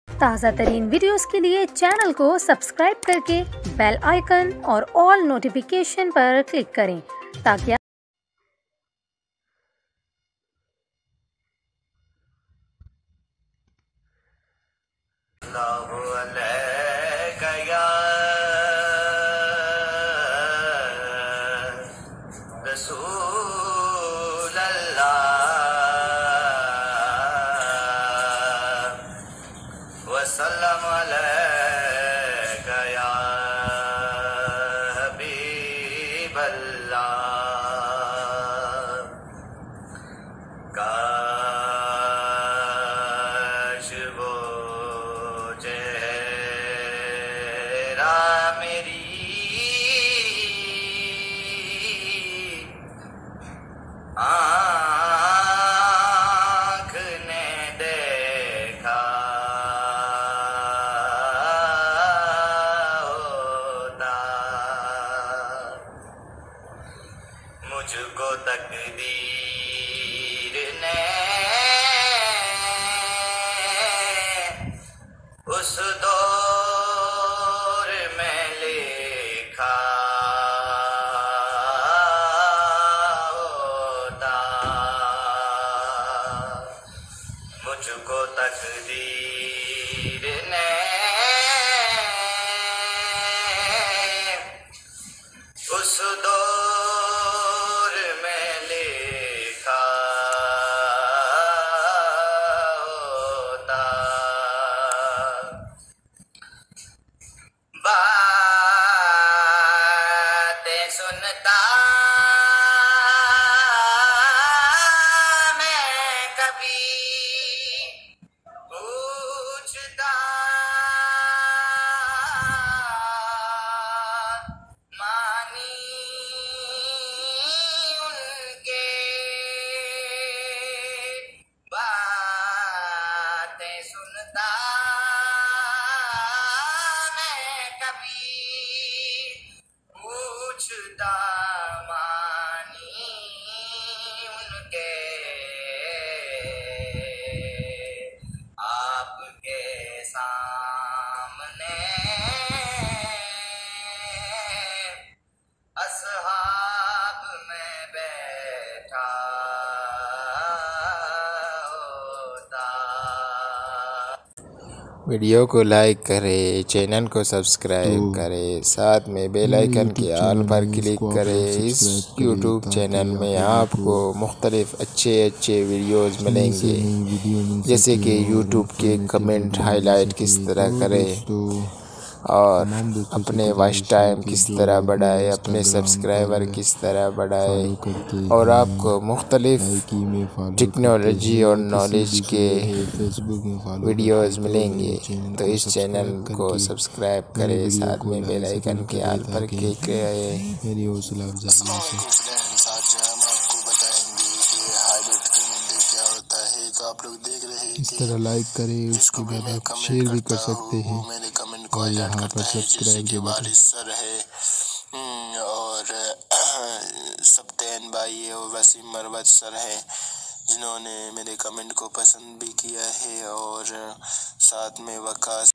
ताज़ा तरीन वीडियोस के लिए चैनल को सब्सक्राइब करके बेल आइकन और ऑल नोटिफिकेशन पर क्लिक करें ताकि वसल्लम अलैका या हबीबल्लाह। काश वो चेहरा मेरी आँख ने देखा मुझको तकदीर ने उस दौर में लिखा होता। मुझको तकदीर ने उस दौर में लिखा होता। बातें सुनता मैं कभी पूछता मानी उनके। बातें सुनता मैं कभी पूछता मानी उनके। आपके सामने असहाब में बैठा होता। वीडियो को लाइक करें, चैनल को सब्सक्राइब करें, साथ में बेल आइकन के ऑल पर क्लिक करें। इस यूट्यूब चैनल में आपको मुख्तलिफ अच्छे वीडियोस मिलेंगे, जैसे कि यूट्यूब के कमेंट हाईलाइट किस तरह करें और अपने वॉच टाइम किस तरह बढ़ाए, अपने सब्सक्राइबर किस तरह बढ़ाए, और आपको मुख्तलिफ टेक्नोलॉजी और नॉलेज के वीडियोस मिलेंगे। तो इस चैनल को सब्सक्राइब करें, साथ में बेल आइकन के ऑल पर क्लिक करें। मेरी हौसला अफजाई से आप लोग देख रहे हैं इस तरह लाइक करें, उसके बाद आप शेयर भी कर सकते हैं। मेरे कमेंट को और हाईलाइट यहाँ करता पर है, सब्सक्राइब जैसे के कि बटन वारिस सर है और सब्तैन भाई है और वसीम मरवत सर है, जिन्होंने मेरे कमेंट को पसंद भी किया है। और साथ में वकास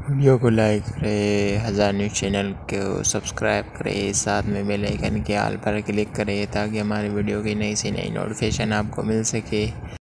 वीडियो को लाइक करें, हज़ार न्यूज़ चैनल को सब्सक्राइब करें, साथ में बेल आइकन के ऑल पर क्लिक करें ताकि हमारे वीडियो की नई से नई नोटिफिकेशन आपको मिल सके।